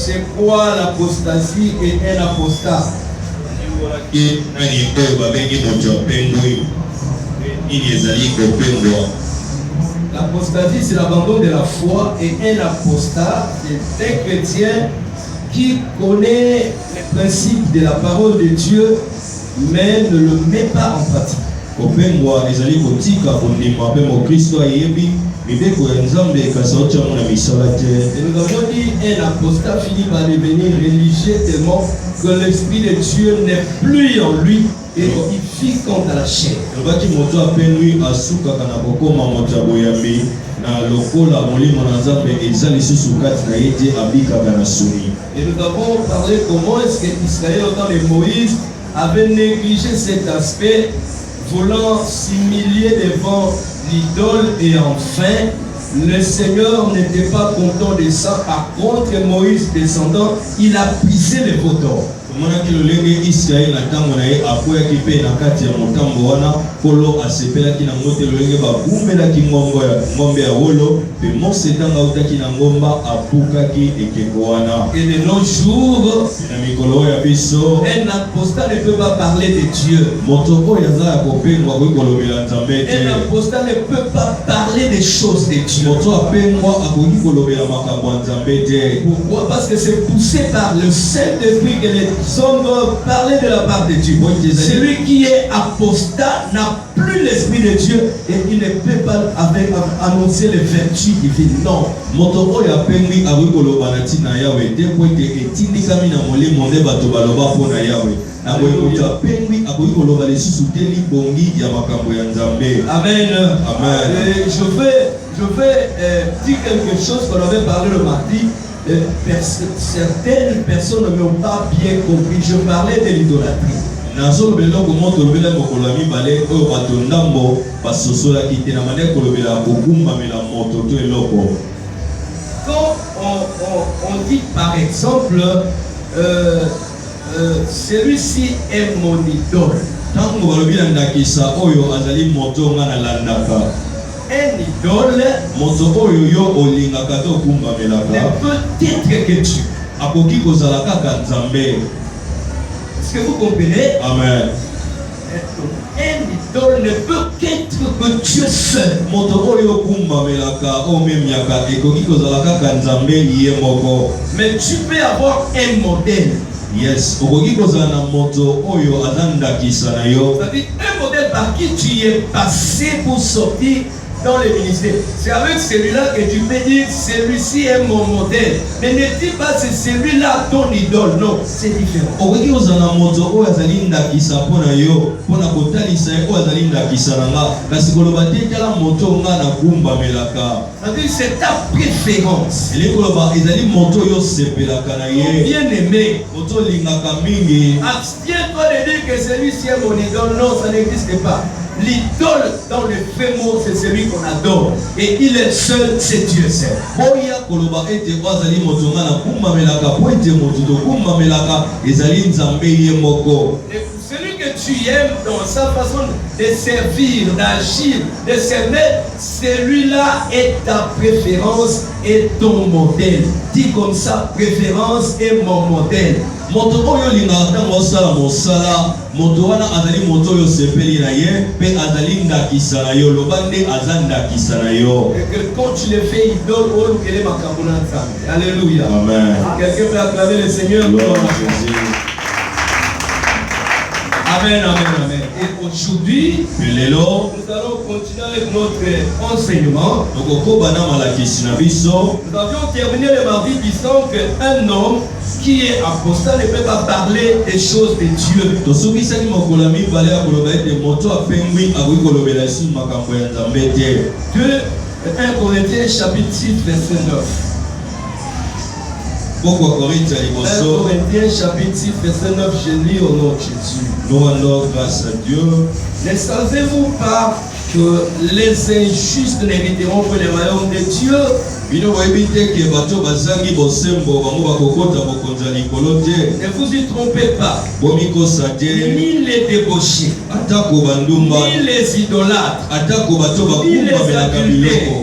c'est quoi l'apostasie et un apostat? L'apostasie, c'est l'abandon de la foi, et un apostat, c'est un chrétien qui connaît les principes de la parole de Dieu, mais ne le met pas en pratique. Et nous avons dit un apostat finit par devenir religieux tellement que l'Esprit de Dieu n'est plus en lui et il vit contre la chair. Et nous avons parlé comment est-ce qu'Israël, au temps de Moïse, avait négligé cet aspect, voulant s'humilier devant l'idole, et enfin, le Seigneur n'était pas content de ça. Par contre, Moïse descendant, il a brisé les veaux d'or. Et de nos jours, un apostat ne peut pas parler de Dieu. Un apostat ne peut pas parler des choses de Dieu. Pourquoi? Parce que c'est poussé par le Saint-Esprit que les hommes doivent parler de la part de Dieu. Celui qui est apostat n'a plus l'Esprit de Dieu et il ne peut pas annoncer les vertus divines. Non. Amen. Je vais dire quelque chose qu'on avait parlé le mardi. Certaines personnes ne m'ont pas bien compris. Je parlais de l'idolâtrie. Quand on dit par exemple celui-ci est mon idole, un idole ne peut être que Dieu. Est-ce que vous comprenez? Amen. Un idole ne peut qu'être que Dieu seul. Mais tu peux avoir un modèle. Yes. C'est-à-dire un modèle par qui tu es passé pour sortir dans le ministère. C'est avec celui-là que tu peux dire celui-ci est mon modèle. Mais ne dis pas c'est celui-là ton idole. Non, c'est différent. C'est-à-dire c'est ta préférence. Bien aimé. Abstiens-toi de dire que celui-ci est mon idole. Non, ça n'existe pas. L'idole dans le vrai mot, c'est celui qu'on adore. Et il est seul, c'est Dieu seul. Et celui que tu aimes dans sa façon de servir, d'agir, de s'aimer, celui-là est ta préférence et ton modèle. Dis comme ça, préférence est mon modèle. Et que quand tu le fais idole, alléluia. Amen. Quelqu'un peut acclamer le Seigneur. Amen, amen, amen. Et aujourd'hui, nous allons continuer avec notre enseignement. Nous avions terminé le mardi disant qu'un homme qui est apostat ne peut pas parler des choses de Dieu. 1 Corinthiens chapitre 6 verset 9. 1 Corinthiens chapitre 6 verset 9, je lis au nom de Jésus. Nous rendons grâce à Dieu. Ne savez-vous pas que les injustes n'hériteront pas le royaume de Dieu. Ne vous y trompez pas. Ni les débauchés, ni les idolâtres, ni les adultères,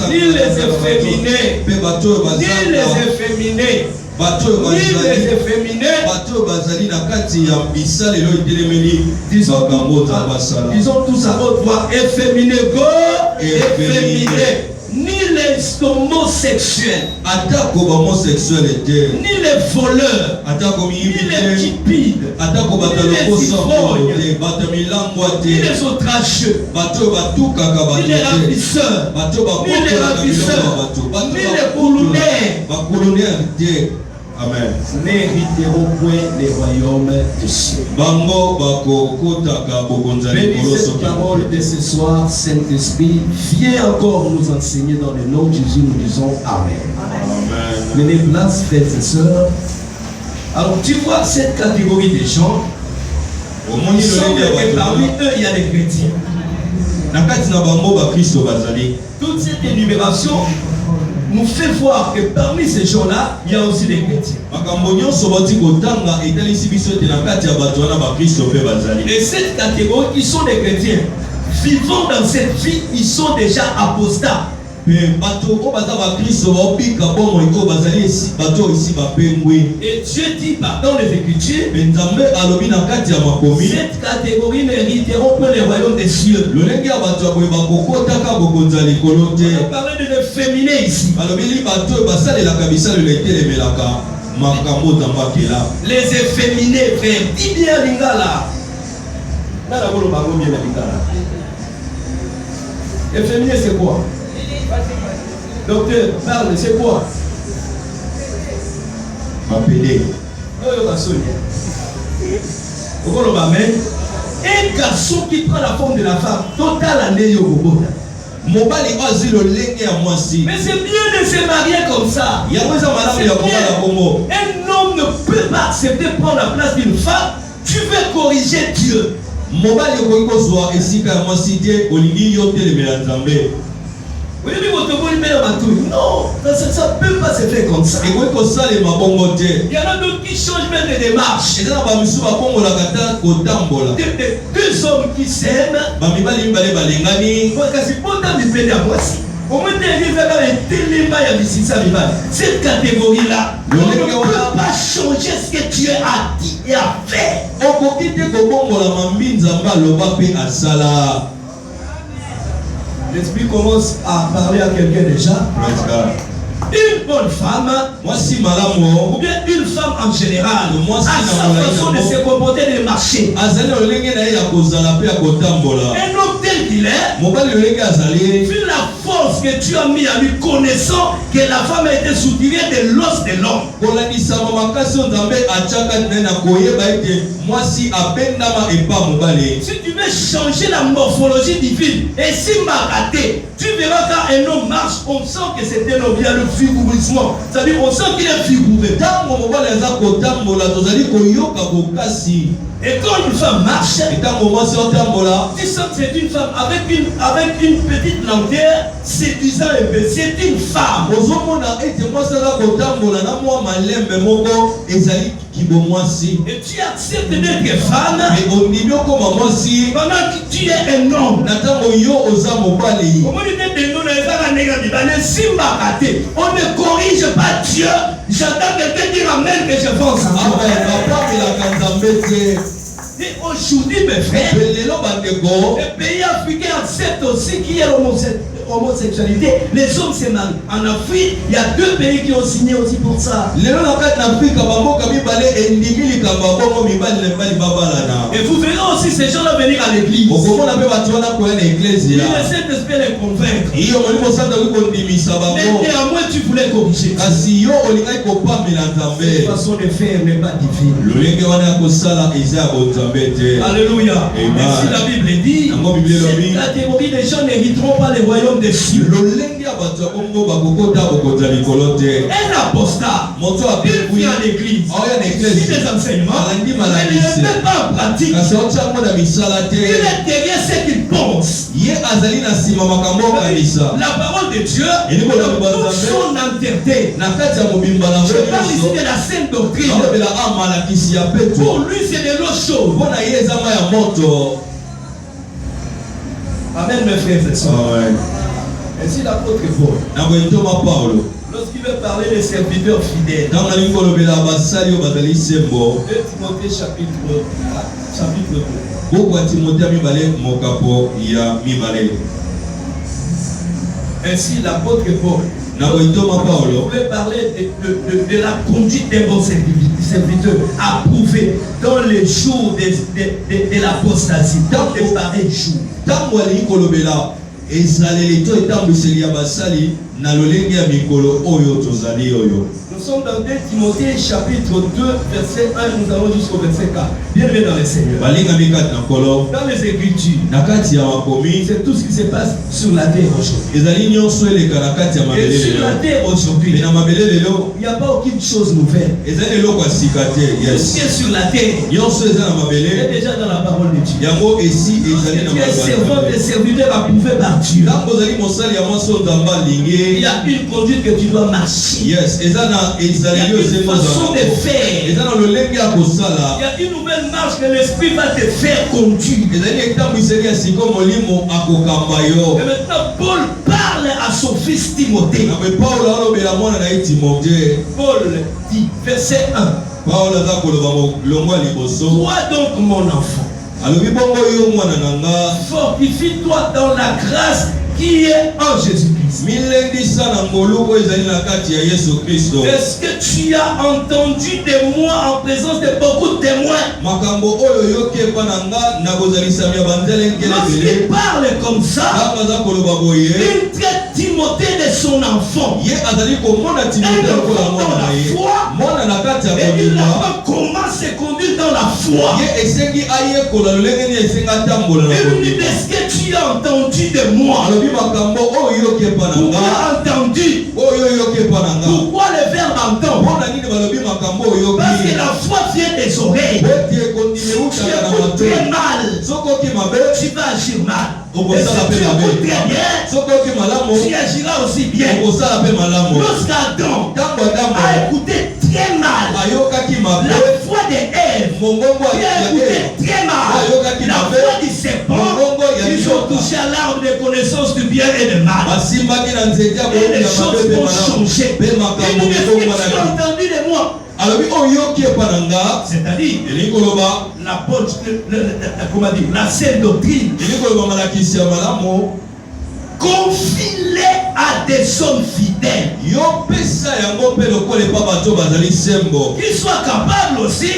ni les efféminés, ni les efféminés, disons tous à haute voix, efféminés, efféminés, ni les homosexuels, ni les voleurs, ni les cupides, ni les ivrognes, ni les outrageux, ni les ravisseurs, ni les boulonnaires. Amen. N'hériteront point les royaumes du ciel. Bénis cette parole de ce soir, Saint-Esprit. Viens encore nous enseigner dans le nom de Jésus. Nous disons Amen. Menez place, frères et sœurs. Alors, tu vois cette catégorie de gens. Il semble que parmi eux, il y a des chrétiens. Toute cette énumération nous fait voir que parmi ces gens-là, il y a aussi des chrétiens. Et cette catégorie, ils sont des chrétiens. Vivant dans cette vie, ils sont déjà apostats. Et Dieu dit dans les Écritures, cette catégorie n'hériteront pas les royaumes des cieux. On parlait de féminin ici. Les efféminés, frère, dis bien Lingala. Efféminé, c'est quoi? Docteur, parle, c'est quoi? Un garçon qui prend la forme de la femme, total année yogobo. Mais c'est bien de se marier comme ça. Un homme ne peut pas accepter prendre la place d'une femme. Tu veux corriger Dieu. Non, ça ne peut pas se faire comme ça. Il y en a d'autres qui changent même de démarche. Deux hommes qui s'aiment. Cette catégorie-là, on ne peut pas changer ce que Dieu a dit et a fait. L'Esprit commence à parler à quelqu'un déjà. Une bonne femme, ou bien une femme en général, à sa façon de se comporter de marcher. Un homme tel qu'il est, vu la force que tu as mis à lui, connaissant que la femme a été soutirée de l'os de l'homme. Si tu veux changer la morphologie divine, et si maraté, tu verras quand un homme marche, on sent que c'est un homme, il y a le figurissement. C'est-à-dire, on sent qu'il est figuré. Et quand une femme marche, tu sens que c'est une femme avec une petite lenteur, séduisant un peu. C'est une femme. Et tu acceptes d'être femme pendant que tu es un homme. On ne corrige pas Dieu. J'entends quelqu'un dire amen que je pense. Et aujourd'hui, mes frères, les pays africains acceptent aussi qu'il y a l'homosexualité. Les hommes se marient. En Afrique, il y a 2 pays qui ont signé aussi pour ça. Et vous verrez aussi ces gens-là venir à l'église. Il essaie d'espérer les convaincre. Mais néanmoins, tu voulais corriger. Cette façon de faire n'est pas divine. Alléluia. Ainsi la Bible dit, cette catégorie des gens n'hériteront pas les royaumes des cieux. apostat, il vient à l'église, il suit les enseignements, mais il ne met pas en pratique. Il est derrière ce qu'il pense. La parole de Dieu, toute son entièreté. Je parle ici de la sainte doctrine. Pour lui, c'est de l'eau chaude. Amen, mes frères et sœurs. Ainsi l'apôtre Paul, lorsqu'il veut parler des serviteurs fidèles, 2 Timothée chapitre 2. Ainsi l'apôtre Paul, vous pouvez parler de la conduite des bons serviteurs approuvés dans les jours de l'apostasie, dans les pareils jours. Nous sommes dans 2 Timothée chapitre 2 verset 1, nous allons jusqu'au verset 4. Bienvenue dans les Seigneurs. Dans les Écritures, c'est tout ce qui se passe sur la terre aujourd'hui. Et sur la terre aujourd'hui, il n'y a pas aucune chose nouvelle. Tout ce qui est sur la terre est déjà dans la parole de Dieu. Tu es servant et serviteur approuvé par Dieu. Il y a une conduite que tu dois marcher. Yes, il y a une façon de faire. Il y a une nouvelle marche que l'Esprit va te faire conduire. Et maintenant, Paul parle à son fils Timothée. Paul dit, verset 1. Toi donc, mon enfant, fortifie-toi dans la grâce qui est en Jésus-Christ. Est-ce que tu as entendu de moi en présence de beaucoup de témoins? Lorsqu'il parle comme ça, il traite Timothée de son enfant. Un enfant dans la foi, et il apprend comment se conduire dans la foi. Il dit, est-ce que tu as entendu de moi? Pourquoi entendu? Pourquoi le verbe entendre? Parce que la foi vient des oreilles. Tu écoutes très mal, tu vas agir mal. Et si tu écoutes très bien, tu agiras aussi bien. Lorsqu'Adam a écouté très mal la foi d'Ève, il a écouté très mal la foi du serpent, ils ont touché à l'arbre de connaissance du bien et du mal. Et les choses vont changer. Et nous, est-ce que tu as entendu de moi? C'est-à-dire la sainte doctrine. Confie-les à des hommes fidèles qui soient capables aussi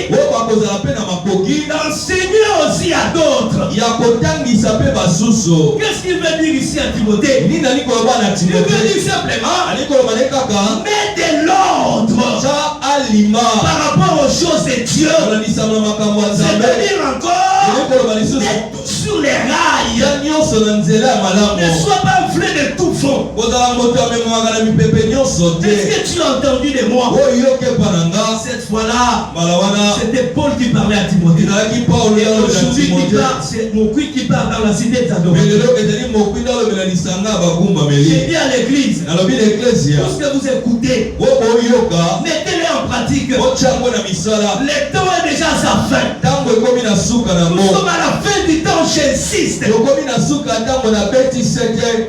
d'enseigner aussi à d'autres. Qu'est-ce qu'il veut dire ici à Timothée? Il veut dire simplement mets de l'ordre par rapport aux choses de Dieu. C'est-à-dire encore mets tout sur les rails. Ne sois pas enflé de tout fond. Est-ce que tu as entendu de moi? Cette fois-là, c'était Paul qui parlait à Timothée. Et aujourd'hui, c'est Mokui qui parle dans la cité de Sadomatique. J'ai dit à l'église, tout ce que vous écoutez, mettez-les en pratique. Le temps est déjà à sa fin. Nous sommes à la fin du temps, j'insiste.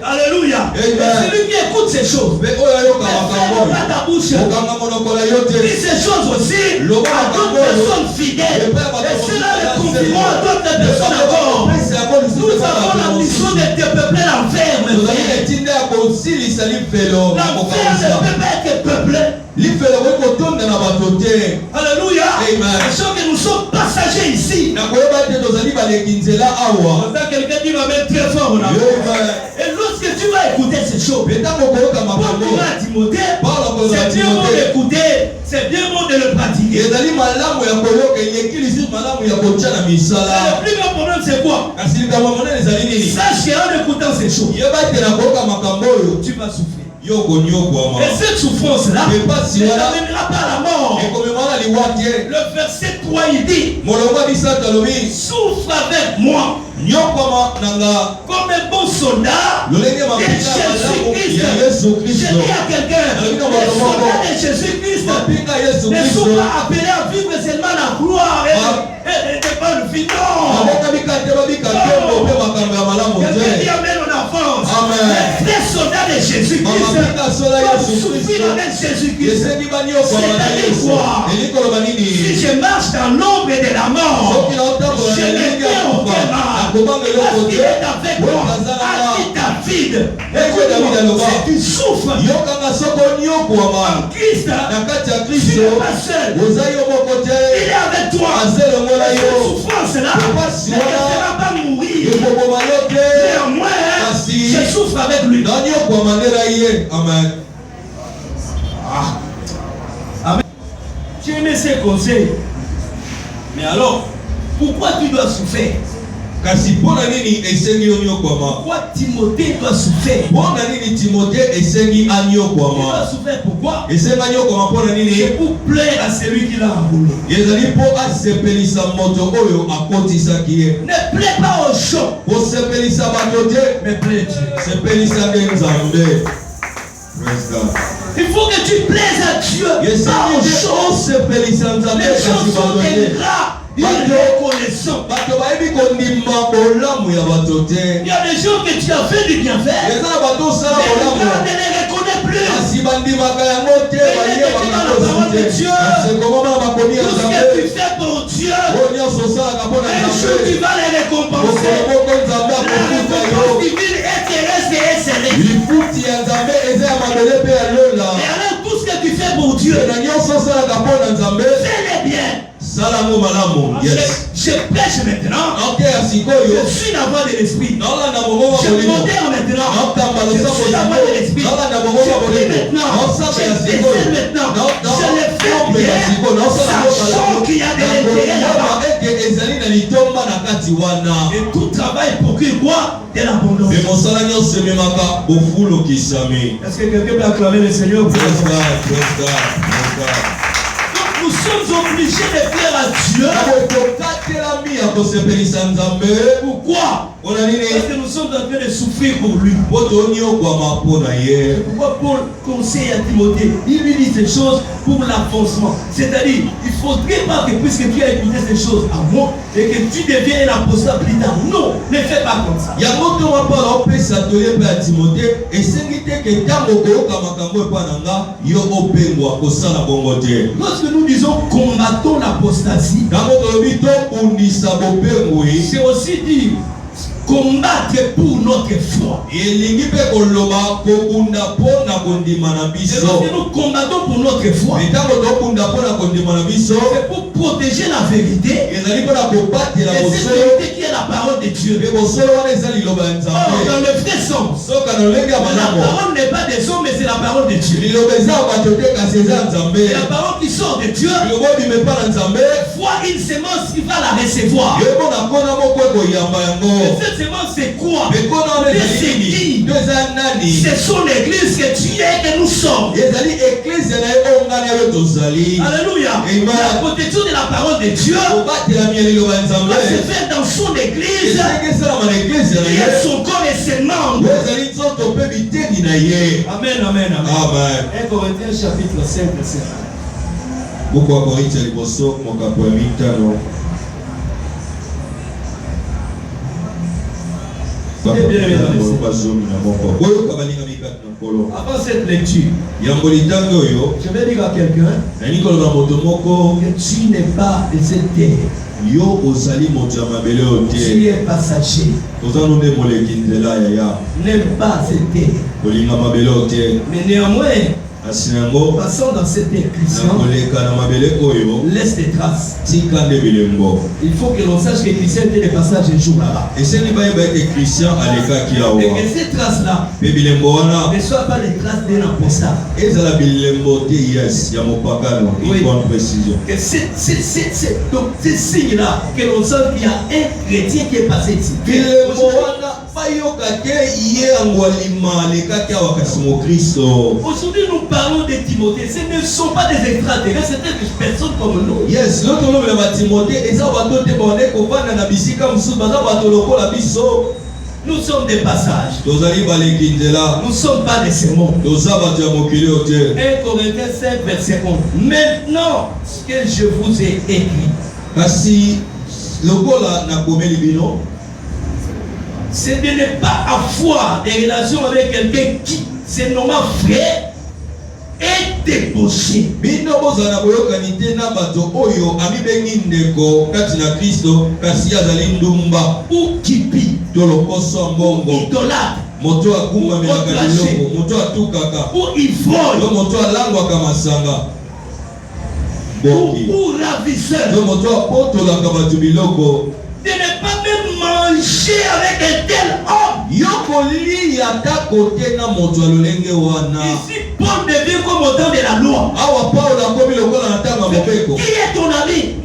Alléluia. Et celui qui écoute ces choses, mais ferme pas ta bouche. Dis ces choses aussi à d'autres personnes fidèles. Et cela le confirmera à d'autres personnes encore. Nous avons la mission de dépeupler l'enfer, mes frères. L'enfer ne peut pas être peuplé. Alléluia. Sachant que nous sommes passagers ici. Quelqu'un dit va mettre très fort là. Et lorsque tu vas écouter ces choses, pour dire à Timothée, c'est bien bon d'écouter, c'est bien bon de le pratiquer. pratiquer. Le plus grand problème c'est quoi? Sache qu'en écoutant ces choses, tu vas souffrir. Et cette souffrance-là ne t'amènera pas à la mort. Le verset 3 il dit, souffre avec moi comme un bon soldat de Jésus-Christ. Je dis à quelqu'un, les soldats de Jésus-Christ ne sont pas appelés à vivre seulement la gloire et de bonnes vies. Non. Quelqu'un dit amen en avance. Les soldats de Jésus-Christ vont souffrir avec Jésus-Christ. C'est-à-dire quoi? Si je marche dans l'ombre de la mort, je ne fais aucun mal. Parce qu'il est avec moi, assis David. Si tu souffres en Christ, tu n'es pas seul. Il est avec toi. Cette souffrance-là ne te fera pas mourir. Néanmoins, je souffre avec lui. Amen. Amen. Tu aimais ses conseils. Mais alors, pourquoi tu dois souffrir? Pourquoi Timothée doit souffrir? Il doit souffrir pourquoi? C'est pour plaire à celui qui l'a enroulé. Ne plaît pas aux gens, mais plaît Dieu. Il faut que tu plaises à Dieu, pas aux choses. Les gens sont ingrats. Il y a des gens que tu as fait du bienfait, mais les gens ne les reconnaissent plus. Et tout ce que tu fais pour Dieu, un jour tu vas les récompenser. La récompense divine est terrestre et céleste. Et alors tout ce que tu fais pour Dieu, fais-les bien. Je prêche maintenant. Je suis la voix de l'esprit. Je modère maintenant. Je suis la voix de l'esprit. Je prie maintenant. Je décède maintenant. Je le fais bien. Sachant qu'il y a de l'intérêt là-bas. Et tout travail pour qu'il quoi? De l'abondance. Est-ce que quelqu'un peut acclamer le Seigneur? Nous sommes obligés de plaire à Dieu. Pourquoi? Parce que nous sommes en train de souffrir pour lui. Pourquoi Paul conseille à Timothée? Il lui dit ces choses pour l'avancement. C'est-à-dire, il ne faudrait pas que puisque tu as écouté ces choses à moi et que tu deviens un apostat plus tard. Non, ne fais pas comme ça. Lorsque nous disons combattons l'apostasie, c'est aussi dire combattre pour notre foi. Et lorsque nous combattons pour notre foi, c'est pour protéger la vérité. Et cette vérité qui est la parole de Dieu. Or, dans le vrai sens, la parole n'est pas des hommes, mais c'est la parole de Dieu. La parole qui sort de Dieu, foi une semence qui va la recevoir. Cette semence c'est quoi? C'est qui? C'est son église que tu es, que nous sommes. Alléluia. La protection de la parole de Dieu va se faire dans son église. Il est son corps et ses membres. Amen, amen, amen. 1 Corinthiens chapitre 5, verset 1. Avant cette lecture, je vais dire à quelqu'un que tu n'es pas de cette terre. Tu es passager. N'aime pas cette terre. Mais néanmoins, Passons dans cette inclusion. Laisse des traces. Il faut que l'on sache que Christian était des passages un jour là-bas. Et que ces traces-là ne soient pas les traces d'un apostat. Que ces signes-là, que l'on sent qu'il y a un chrétien qui est passé ici. Aujourd'hui, nous parlons de Timothée. Ce ne sont pas des extraterrestres, c'est des personnes comme nous. Yes, nous sommes des passages. Nous ne sommes pas des sermons. 1 Corinthiens 5, verset 11. Maintenant, ce que je vous ai écrit, c'est de ne pas avoir des relations avec quelqu'un qui, c'est normalement frère, est débauché. Ou kipi, idolâtre, ou ivrogne, ou ravisseur. De ne pas même manger avec un tel homme. Ici, Paul devient comme autant de la loi. Qui est ton ami?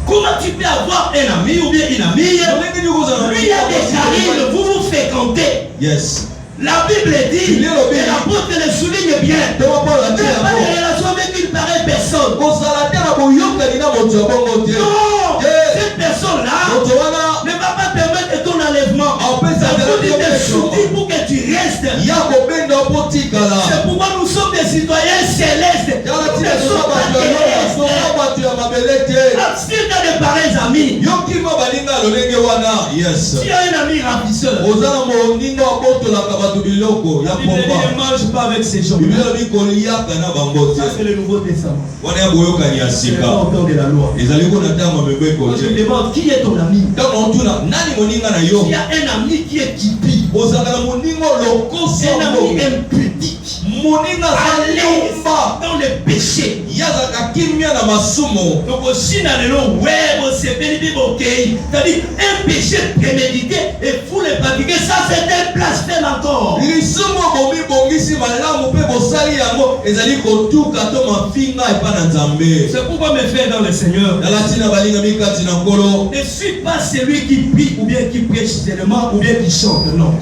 Comment tu peux avoir un ami ou bien une amie? Lui a déclaré que vous vous fréquentez. Yes. La Bible dit, et l'apôtre le souligne bien, ne pas de relation avec une pareille personne. Non, cette personne-là ne va pas permettre ton enlèvement. Ça vous dit de soutenir pour que tu restes. C'est pourquoi nous sommes des citoyens célestes. Nous ne sommes pas terrestres. Abstire de pareils amis. Si tu as un ami ravisseur, ne mange pas avec ces gens. Ça, c'est le Nouveau Testament. C'est pas autant de la loi. Je demande qui est ton ami. Il y a un ami qui est kipi. Un ami impudique. À l'aise dans le péché. Donc aussi dans le nom c'est-à-dire un péché prémédité et vous le pratiquez, ça c'est un blasphème encore. C'est pourquoi mes frères dans le Seigneur, ne suis pas celui qui prie ou bien qui prêche seulement ou bien qui chante, non.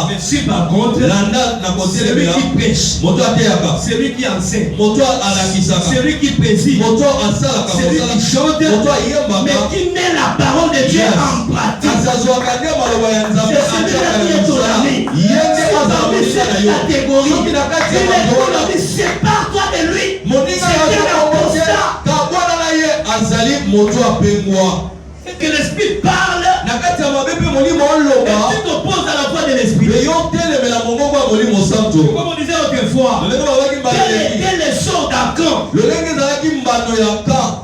Ne suis pas contre celui qui prêche, celui qui enseigne, celui qui préside, celui qui chante, mais qui met la parole de Dieu en pratique. C'est celui-là qui est ton ami. C'est cette catégorie. Sépare-toi de lui. C'est un apostat. Et que l'esprit parle. Et tu t'opposes à la voix de l'esprit. Comme on disait autrefois, quel était le sort d'Akan?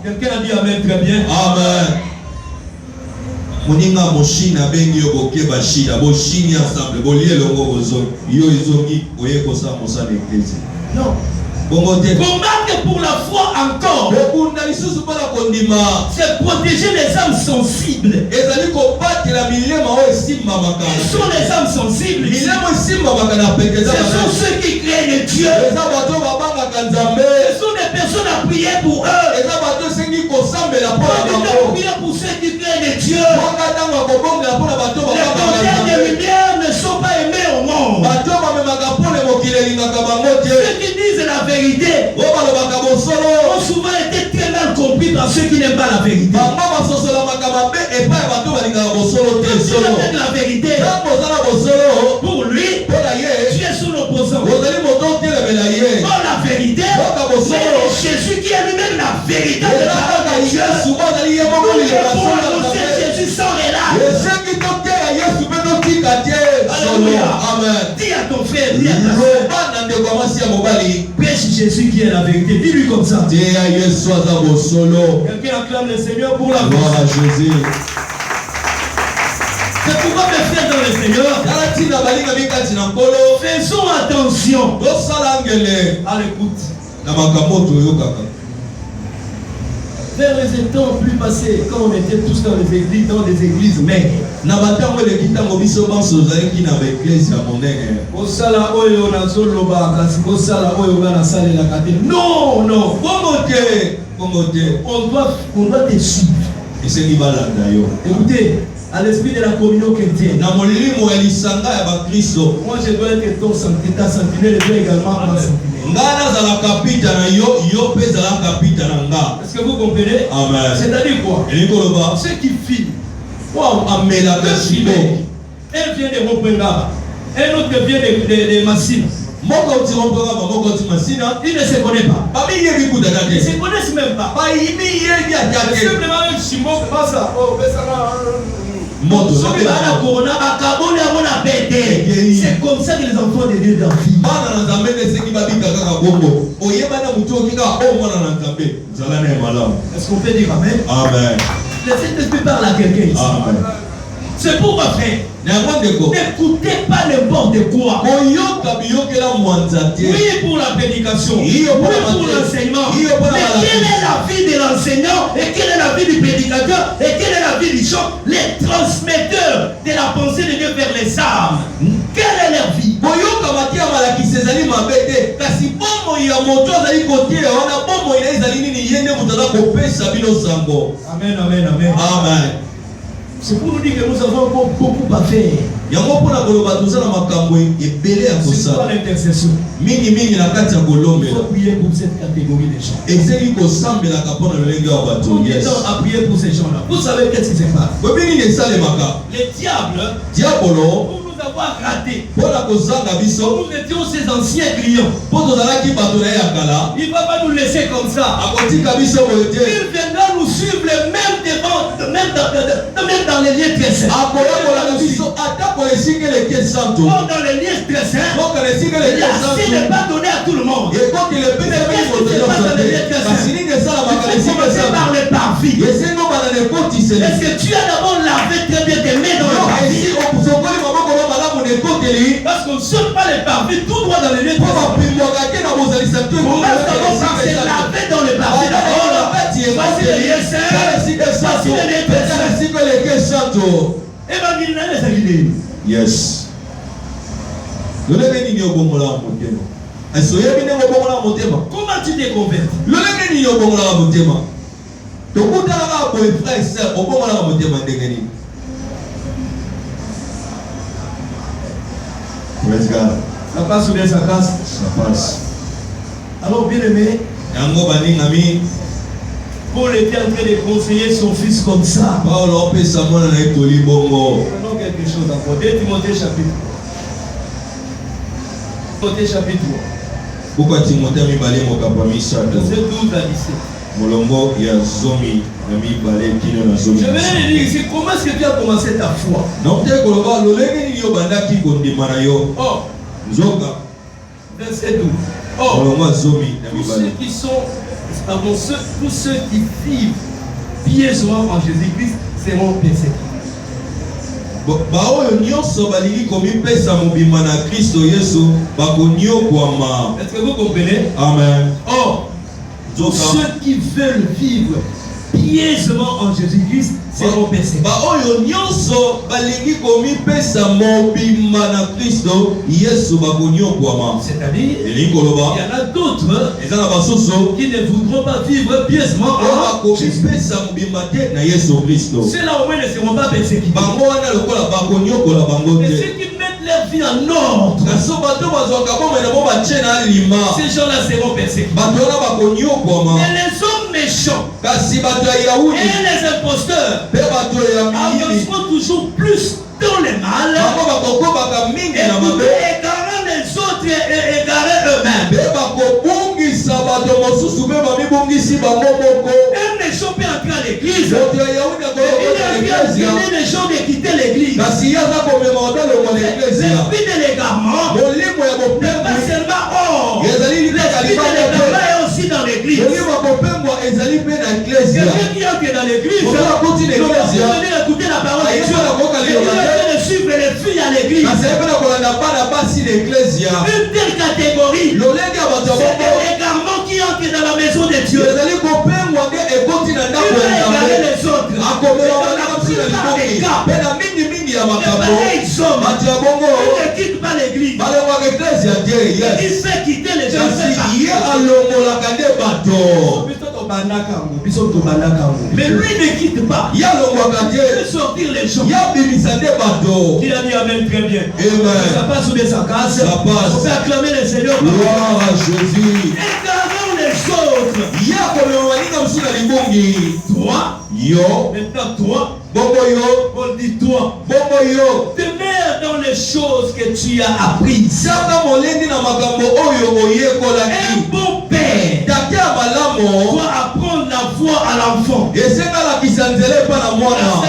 Quelqu'un a dit amen très bien. Amen. Moninga moshina bengi yoboke bashida boshini ensemble bolie longo bozo yo izongi oyeko sa mosa l'église. Non. Combattre pour la foi encore. C'est protéger les âmes sensibles. Ils sont les âmes sensibles. Ce sont ceux qui craignent Dieu. Ce sont des personnes à prier pour eux. Prier pour ceux qui craignent Dieu. Les porteurs de lumière ne sont pas aimés au monde. Ceux qui disent la vérité ont souvent été très mal compris par ceux qui n'aiment pas la vérité. La vérité, pour lui, tu es son opposant. Pour la vérité, c'est Jésus qui est lui-même la vérité de la parole de Dieu. Pour annoncer Jésus sans relâche. Alléluia. Dis à ton frère, dis à ta soeur, prêche Jésus qui est la vérité. Dis-lui comme ça. Quelqu'un acclame le Seigneur pour la gloire à Jésus. C'est pourquoi mes frères dans le Seigneur, faisons attention à l'écoute. Vers les temps plus passés, quand on était tous dans les églises maigres. Non, non. On doit te suivre. Écoutez, à l'esprit de la communion chrétienne. Moi, je dois être ton sentinelle, ta sentinelle et toi également ma sentinelle. Est-ce que vous comprenez? Amen. C'est-à-dire quoi? Ceux qui filent. Elle vient de Ropenga. Un autre vient de Massine. Il ne se connaît pas. Ils ne se connaissent même pas. Simplement un chimon comme ça. C'est comme ça que les enfants de Dieu vivent. Est-ce qu'on peut dire amen? Amen. Le Saint-Esprit parle à quelqu'un ici. Amen. C'est pourquoi, frère, n'écoutez pas n'importe quoi. Oui, pour la prédication. Oui, pour l'enseignement. Mais quelle est la vie de l'enseignant? Et quelle est la vie du prédicateur? Et quelle est la vie du chant? Les transmetteurs de la pensée de Dieu vers les âmes. Quelle est leur vie? Amen, amen, amen. Amen. C'est pour nous dire que nous avons encore beaucoup à faire. C'est quoi l'intercession? Il faut prier pour cette catégorie de gens. Combien de temps à prier pour ces gens-là? Vous savez qu'est-ce qui se passe? Le diable, pour nous avoir raté, nous étions ses anciens clients. Il ne va pas nous laisser comme ça. Il viendra nous suivre même dans les lieux très saints. Dans les lieux très saints, l'accès n'est pas donné à tout le monde. Mais qu'est-ce qui se passe dans les lieux très saints? Il faut commencer par le parvis. Est-ce que tu as d'abord lavé très bien tes mains dans le parvis? Parce qu'on ne saute pas les parvis tout droit dans les lieux très saints. On va d'abord par se laver dans le parvis d'abord. Voici les lieux saints. Voici les lieux très saints. Yes. Comment tu t'es converti? Ça passe ou bien ça casse? Ça passe. Alors bien aimé, Paul était en train de conseiller son fils comme ça. Prenons quelque chose encore. 2 Timothée chapitre 3. Timothée chapitre 3. Pourquoi Timothée mi balé mo kapami sa do? Verset 12 à 17. Molongo ya zomi na mi balé kino na zomi. Je vais dire ici, comment est-ce que tu as commencé ta foi? Donc te koloba lolenge ni yo bandaki kondima na yo. Oh, Nzoka. Verset 12. Oh, Molongo zomi na mi tous balé. ceux qui sont, pardon, tous ceux qui vivent pieusement en Jésus-Christ seront persécutés. Baoyo nyonso balingi komipesa mobimba na Kristo Yesu bakonyokwama. Est-ce que vous comprenez? Amen. Oh, tous ceux qui veulent vivre pieusement en Jésus-Christ seront persécutés. Baoyo nyonso balingi komipesa mobimba na Kristo Yesu bakonyokwama. C'est-à-dire, il y en a d'autres qui ne voudront pas vivre pieusement en Jésus-Christ. Ceux-là au moins ne seront pas persécutés. Mais ceux qui mettent leur vie en ordre, ces gens-là seront persécutés. Et les hommes méchants et les imposteurs avanceront toujours plus dans le mal et égarant les autres et égarer eux-mêmes. Un méchant peut entrer à l'église et il vient les gens de quitter l'église. L'esprit de l'égarement n'est pas seulement hors. L'esprit de l'égarement est aussi dans l'église. Quelqu'un qui entre dans l'église doit venir écouter la parole de Dieu. il est en train de suivre les filles à l'église. Une telle catégorie, c'est des égarements qui entrent dans la maison de Dieu. Ils égarer les autres. Dans la plupart des cas, les pareils hommes ne quittent pas l'église. Il fait quitter les gens. Mais lui ne quitte pas. Il fait sortir les gens. Qui a dit amen très bien. Ça passe ou bien ça casse. On peut acclamer le Seigneur. Gloire à Jésus. Égarons les autres. Toi, maintenant toi, Paul dit toi, demeure dans les choses que tu as apprises. Un bon père doit apprendre la voix à l'enfant. La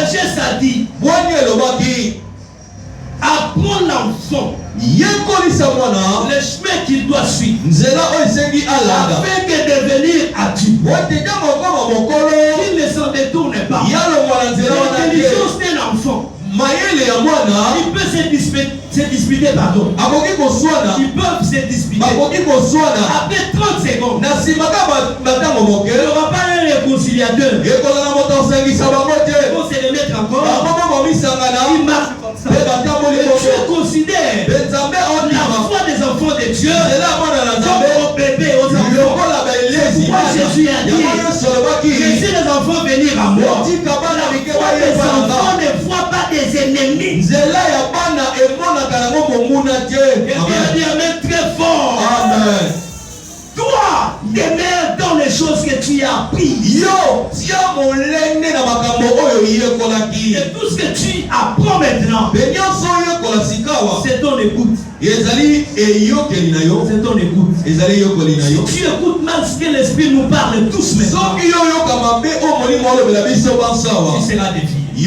sagesse a dit, apprends l'enfant le chemin qu'il doit suivre afin de devenir adulte. Qu'il ne s'en détourne pas. L'intelligence d'un enfant, il peut se disputer, pardon. Ils peuvent se disputer. Après 30 secondes, il n'y aura pas un réconciliateur. Ils vont se remettre encore. Ils marchent comme ça. Dieu considère la foi des enfants de Dieu comme aux bébés, aux enfants. Pourquoi Jésus a dit, laissez les enfants venir à moi. La foi des enfants ne voit pas des ennemis. Et bien dit amen très fort. Amen. Toi, demeure dans les choses que tu as apprises. Et tout ce que tu apprends maintenant, c'est ton écoute. C'est ton écoute. Si tu écoutes mal ce que l'Esprit nous parle tous maintenant, tu seras défié. Et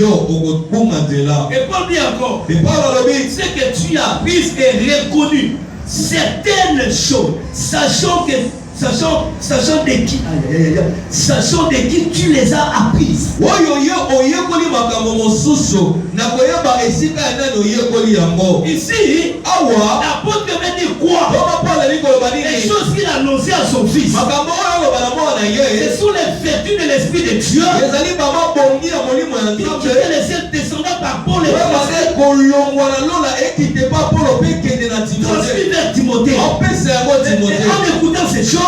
Paul dit encore, ce que tu as appris et reconnu certaines choses, sachant de qui tu les as apprises. Ici, l'apôtre veut dire quoi? Les choses qu'il a annoncées à son fils, c'est sous les vertus de l'Esprit de Dieu qui est laissé descendant par Paul et transmis vers Timothée. Et en écoutant ces choses,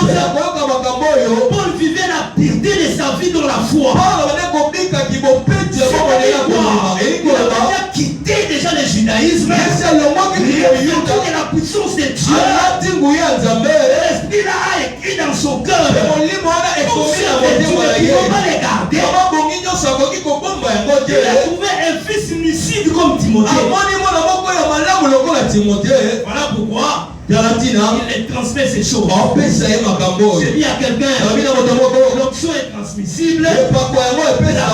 Paul vivait la pureté de sa vie dans la foi. Il a quitté déjà le judaïsme. Il a de la puissance de Dieu. L'Esprit a écrit dans son cœur. Pour ne pas les garder. Il a trouvé un fils homicide comme Timothée. Voilà pourquoi il transmet ces choses. J'ai dit à quelqu'un, l'onction est transmissible. La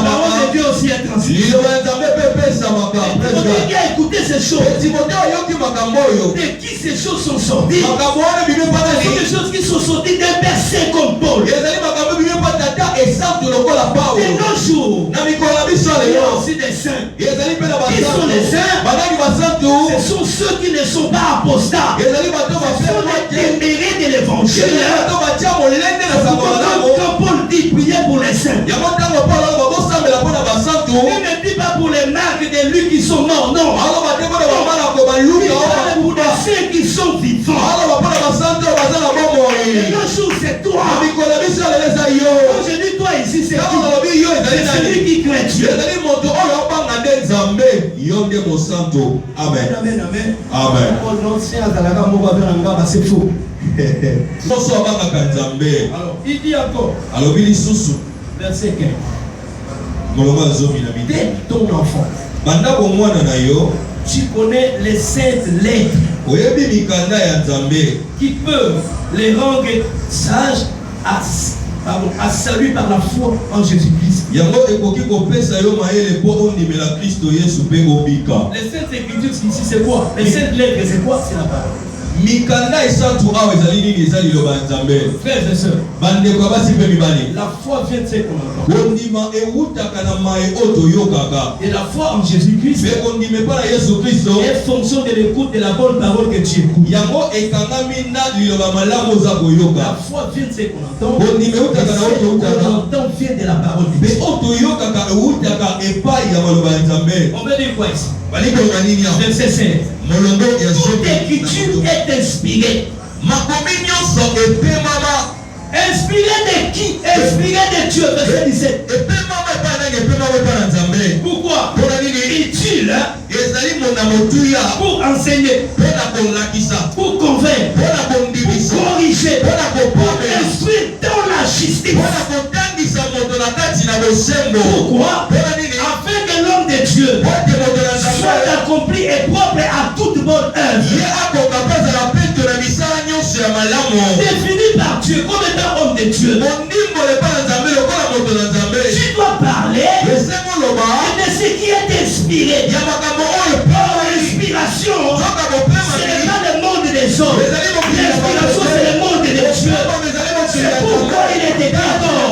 parole de Dieu aussi est transmissible. Timothée qui a écouté ces choses, de qui ces choses sont sorties? Ce sont des choses qui sont sorties d'un verset comme Paul. De nos jours, il y a aussi des saints. Qui sont les saints? Ce sont ceux qui ne sont pas apostats. Ce sont les téméraires de l'évangile. Quand Paul dit prier pour les saints, il ne dit pas pour les marques de lui qui sont morts, non. Il parle pour les saints qui sont vivants. Et le jour, c'est toi. Quand je dis toi ici, c'est celui qui craint Dieu. Amen. Amen, amen. Amen. C'est faux. Alors, il dit encore, verset 15. Dès ton enfant, tu connais les saintes lettres qui peuvent les rendre sages à salut par la foi en Jésus-Christ. Les saintes écritures ici, c'est quoi? Les saintes lettres, c'est quoi? C'est la parole. mikanda esantu awa ezali nini ezali liloba ya Nzambe. Frères et sœurs, bandeko basi pe mibali, la foi vient de ce qu'on entend. ondima eutaka na mai oto yokaka. Et la foi en Jésus-Christ Mais ondime pa na Yesu Kristo est fonction de l'écoute de la bonne parole que tu écoutes. yango ekangami na liloba malamu oza La koyoka. foi vient de ce qu'on entend. ondime eutaka na oto Ce qu'on eutaka. entend vient de la parole de Mais Dieu. oto yokaka eutaka epai ya maloba ya Nzambe. On veut dire quoi ici? Balikoloba nini awa? Verset 16. Molongo ya Toute Zobe na écriture moto. est inspirée. Makomi nyonso epemama. Inspiré de qui? Inspiré de Dieu. Verset 17. Epemama epai nani? Epemama epai na Nzambe. Pourquoi? Mpona nini? Utile ezali mona motuya pour enseigner, mpona kolakisa, pour convaincre, mpona kondimisa, pour corriger, mpona pour kopamela, instruire dans la justice. mpona kotangisa moto na kati na bosembo. Pourquoi? Mpona nini? Afin que l'homme de Dieu Po ete moto na Nzambe soit accompli et propre à toute bonne œuvre. ye akoka mpe azala peto na misala nyonso ya malamu. Défini par Dieu comme étant homme de Dieu. Mondimbolo epai na Nzambe lokola moto na Nzambe. Tu dois parler esengo loba de ce qui est inspiré. ya makambo oyo Par l'inspiration, zoka bopema ce n'est pas le monde des hommes. ezali mokili ya L'inspiration, c'est le monde de Dieu. ezali mokili C'est ya pourquoi il était d'accord.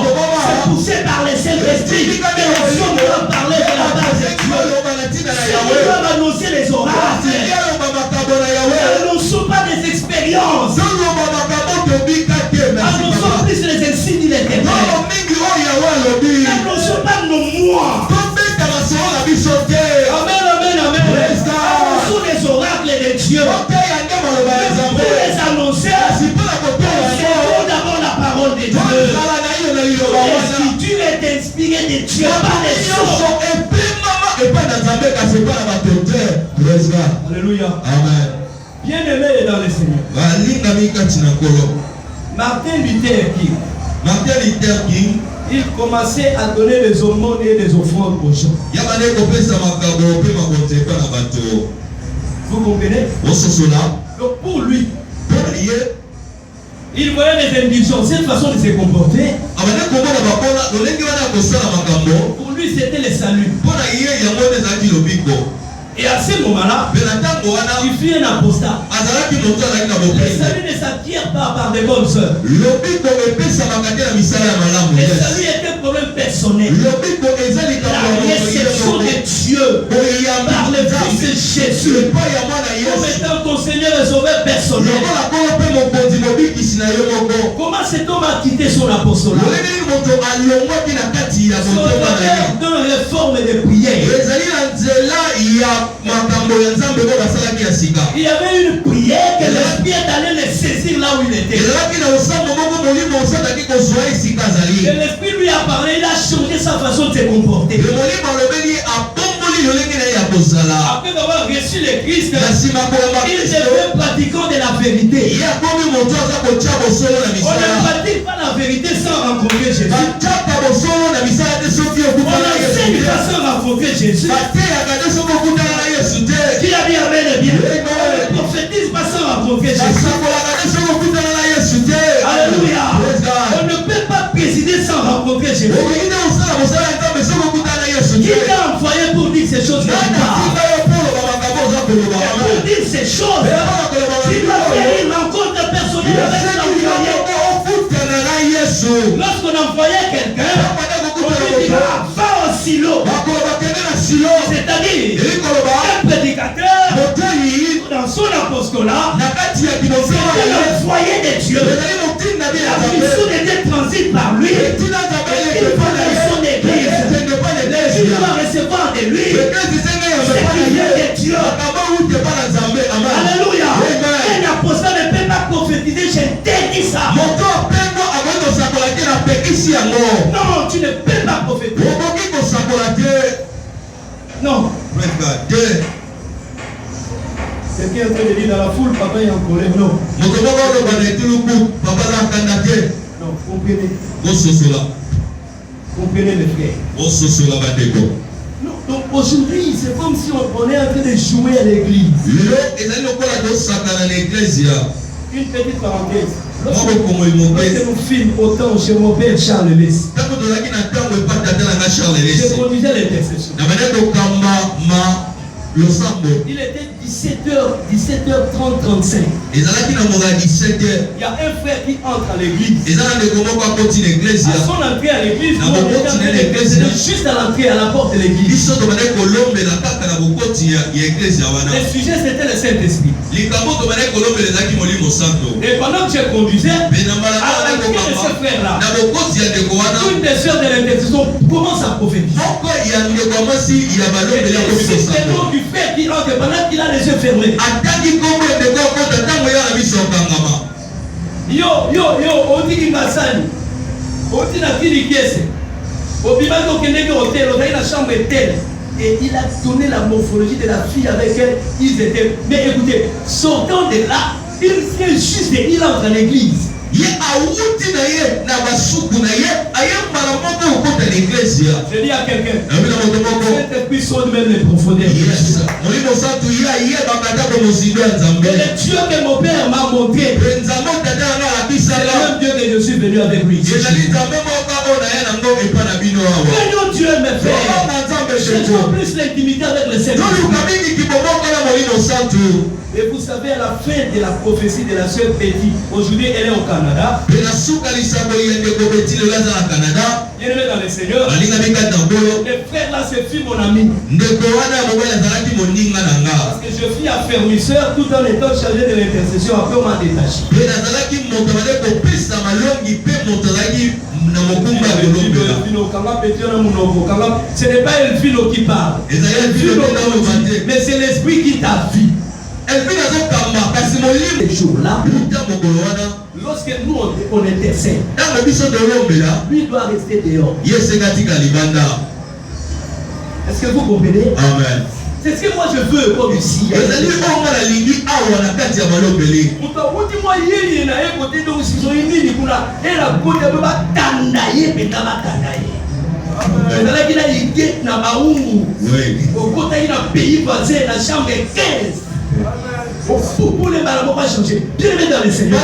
C'est poussé par les Saint-Esprit que les hommes doivent parler de la base de Dieu. Ceux qui doivent annoncer les oracles. N'annonçons pas des expériences. Annonçons plus les insignes de l'Éternel. N'annonçons pas nos mois. Amen, amen, amen. Annonçons les oracles de Dieu. Pour les annoncer, c'est d'abord la parole de Dieu. L'écriture est inspirée de Dieu par les hommes. Alléluia. Bien aimé dans le Seigneur. Martin Luther King, il commençait à donner des aumônes et des offrandes aux gens. Vous comprenez? Donc pour lui, il voyait les indigents, cette façon de se comporter. Pour lui, c'était le salut. Et à ce moment-là, il fut un apostat. Le salut ne s'acquiert pas par des bonnes œuvres. Le salut est un problème personnel. La réception de Dieu par le Fils de Jésus comme étant ton Seigneur et Sauveur personnel. Comment cet homme a quitté son apostolat? Son travers d'une réforme de prière. Il y avait une prière que l'Esprit est allé le saisir là où il était. Et l'Esprit lui a parlé, il a changé sa façon de se comporter. Après avoir reçu le Christ, il devait pratiquant de la vérité. On ne pratique pas la vérité sans rencontrer Jésus. On enseigne pas sans rencontrer Jésus. Qui a dit amen et bien? On ne prophétise pas sans rencontrer Jésus. Alléluia. On ne peut pas présider sans rencontrer Jésus. Qui t'a envoyé pour dire ces choses? Pour dire ces choses, tu dois faire une rencontre personnelle avec l'envoyé. Lorsqu'on envoyait quelqu'un, on lui dit va au silo. C'est-à-dire un prédicateur dans son apostolat, c'était le foyer de Dieu. La mission de Dieu transite par lui. Et il faut dans son église. Tu dois recevoir de lui ce qui vient de Dieu. Alléluia. Un apostat ne peut pas prophétiser, je t'ai dit ça. Non, tu ne peux pas prophétiser. Non. Quelqu'un est en train de dire dans la foule, papa est en colère. Non. Non, comprenez. Comprenez les frères. Non, donc aujourd'hui, c'est comme si on est en train de jouer à l'église. Une petite parenthèse. Lorsque nous filmons autant chez mon père Charles Less, je conduisais l'intercession. Il était 17h30, 35. Il y a un frère qui entre à l'église. À son entrée à l'église, juste à l'entrée, à la porte de l'église. Le sujet c'était le Saint-Esprit. Et pendant que je conduisais, à l'entrée de ce frère-là, une des sœurs de l'intercession commence à prophétiser. C'est le nom du frère qui entre pendant qu'il a les yeux fermés. Yo, on dit Masani. On dit la fille qui est. Au bimba donc il est hôtel, on a la chambre telle. Et il a donné la morphologie de la fille avec elle. Ils étaient. Mais écoutez, sortant de là, il vient juste et il entre à l'église. Je dis à quelqu'un, Saint-Esprit sonne même les profondeurs. Et le Dieu que mon père m'a montré, c'est le même Dieu que je suis venu avec lui. Craignons Dieu, mes frères. Cherchons plus l'intimité avec le Seigneur. Et vous savez, à la fin de la prophétie de la sœur Betty, aujourd'hui elle est au Canada. Il est dans le Seigneur. Le frère là, c'est fille mon ami. Parce que je suis affermisseur tout en étant chargé de l'intercession. Après, on m'a détaché. Ce n'est pas Elvino qui parle, mais c'est l'esprit qui t'a vu. Ce jour-là, lorsque nous on intercède, lui doit rester dehors. Est-ce que vous comprenez? Amen. C'est ce que moi je veux comme ici. Pour les malades, on va changer. Bien aimé dans le Seigneur.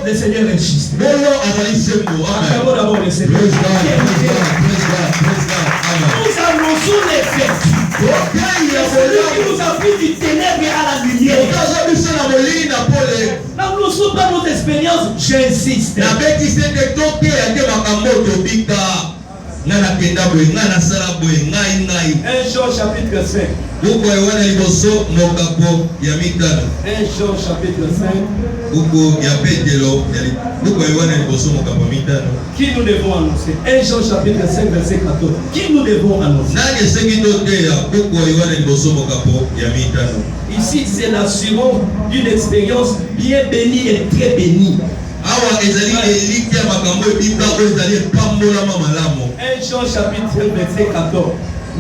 Le Seigneur est juste. Acclamons d'abord le Seigneur. Nous annonçons les faits. Celui qui nous a pris du ténèbre à la lumière. N'annonçons pas notre expérience. J'insiste. 1 Jean chapitre 5. 1 Jean chapitre 5. Qui nous devons annoncer? 1 Jean chapitre 5 verset 14. Qui nous devons annoncer? Ici c'est l'assurance d'une expérience bien bénie et très bénie. 1 Jean chapitre 5 verset 14.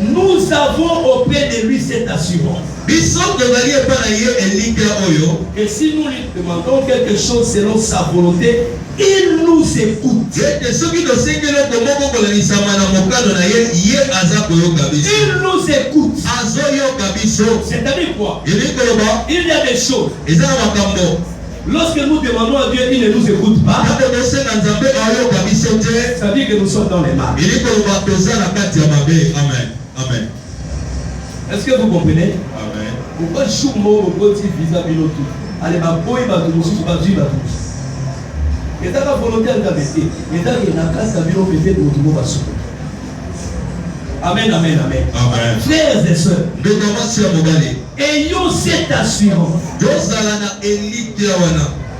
Nous avons auprès de lui cette assurance. Et si nous lui demandons quelque chose selon sa volonté, il nous écoute. Il nous écoute. C'est-à-dire quoi? Il y a des choses. Lorsque nous demandons à Dieu, il ne nous écoute pas. Ça veut dire que nous sommes dans les mains. Amen. Est-ce que vous comprenez? Amen. Pourquoi chaque mot au côté vis-à-vis de tout? Allez, ma boy va tout aussi, va tout. Et dans la volonté de la vérité, et dans la classe de vie, peut-être que tout le monde va souffrir. Amen, amen, amen. Amen. Frères et sœurs, ayons cette assurance.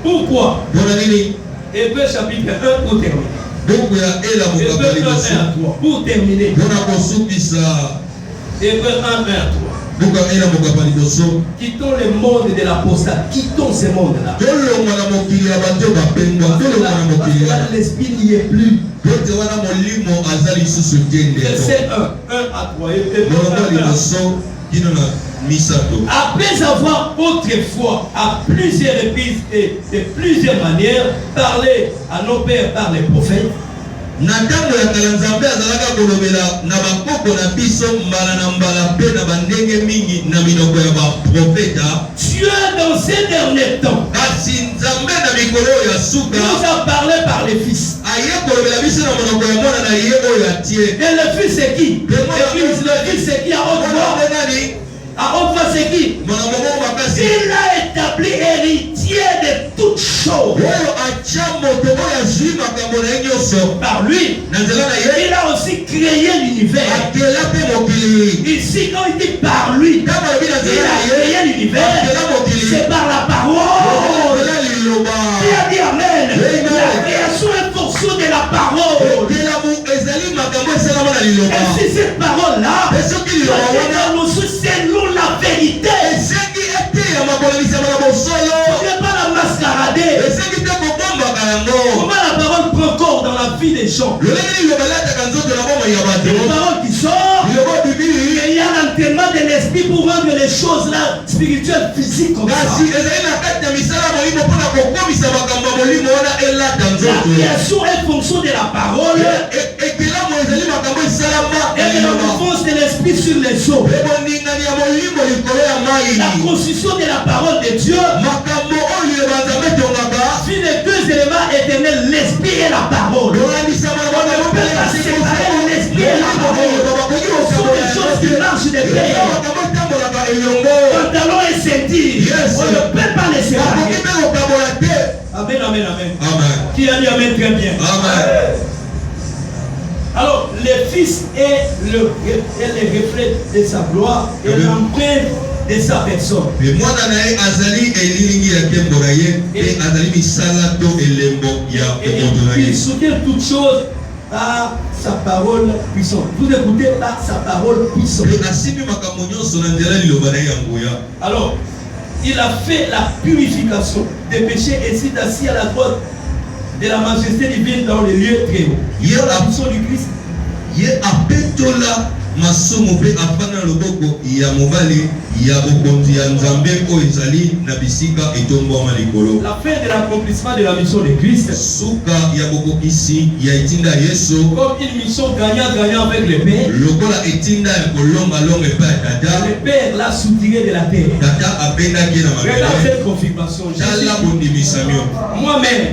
Pourquoi? Hébreux chapitre 1 pour terminer. Hébreux 1 à 3 pour terminer. Hébreux 1 à 3. Quittons le monde de l'apostat. Quittons ce monde-là. L'esprit n'y est plus. Verset 1 à 3. Après avoir autrefois, à plusieurs reprises et de plusieurs manières, parlé à nos pères par les prophètes, Dieu dans ces derniers temps nous a parlé par les fils. Et le fils c'est qui? Le fils c'est qui à haute voix? Il a établi héritier de toutes choses. Par lui, il a aussi créé l'univers. Ici, quand il dit par lui, il a créé l'univers. C'est par la parole. Il a dit Amen. La création est fonction de la parole. Et si cette parole-là, nous selon la vérité, on n'est pas la mascarader. Comment la parole prend corps dans la vie des gens? Une parole qui sort, il y a l'entraînement de l'esprit pour rendre les choses là spirituelles, physiques comme ça. La création est fonction de la parole et de l'enfance de l'esprit sur les eaux. La construction de la parole de Dieu, sur les deux éléments éternels, l'esprit et la parole. On ne peut pas séparer l'esprit et la parole. Ce sont des choses qui marchent de paix. Pantalon et ceinture, on ne peut pas les séparer. Amen, amen, amen. Qui a dit amen très bien. Amen. Alors, le Fils est le reflet de sa gloire et l'empreinte de sa personne. Et moi, il soutient toutes choses par sa parole puissante. Vous écoutez par sa parole puissante. Alors, il a fait la purification des péchés et s'est assis à la droite de la majesté divine dans les lieux très hauts. Il y a la puissance du Christ. masomo pe afana loboko ya mobali ya bokonzi ya nzambe ko ezali na bisika etombwama likolo. La fin de l'accomplissement de la mission de Christ. Suka ya bokokisi ya etinda Yesu. Comme une mission gagnant-gagnant avec le Père. Lokola etinda ya kolonga-longa epa ya Tata. Le Père l'a soutiré de la terre. Tata abendaki na mabele. Regarde cette confirmation. Moi-même,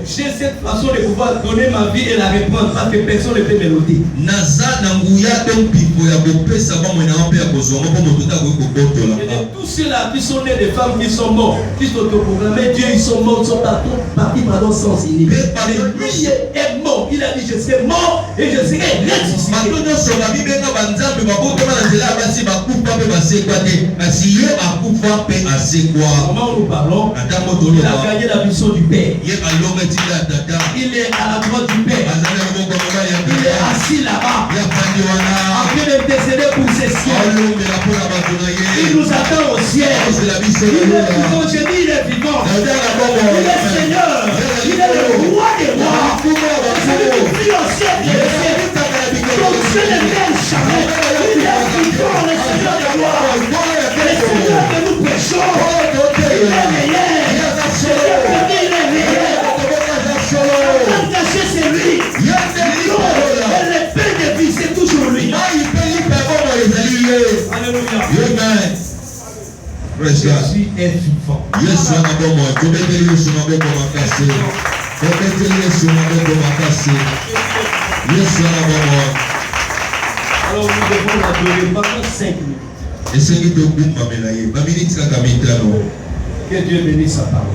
j'ai cette façon de pouvoir donner ma vie et la reprendre parce que personne ne peut me l'ôter. Et tous ceux-là qui sont nés de femmes qui sont morts, qui sont autoproclamés, Dieu, ils sont morts, ils sont partis par leur sens unique. Mais lui est mort. Il a dit je serai mort et je serai ressuscité. Au moment où nous parlons, il a gagné la mission du Père. Il est à la droite du Père. Il est assis là-bas. En train d'intercéder pour ses cieux. Il nous attend au ciel. Il est vivant, je dis il est vivant. Il est Seigneur. Il est le roi des rois. Celui qui vit au ciel des cieux. Donc je ne l'aime jamais. Il est vivant, le Seigneur des rois. Le Seigneur que nous prêchons. Il est réel. Il est réel. Attaché c'est lui. Et le pain de vie c'est toujours lui. Alléluia. Amen. Jésus est vivant. Alors nous devons l'adorer pendant 5 minutes. Que Dieu bénisse sa parole.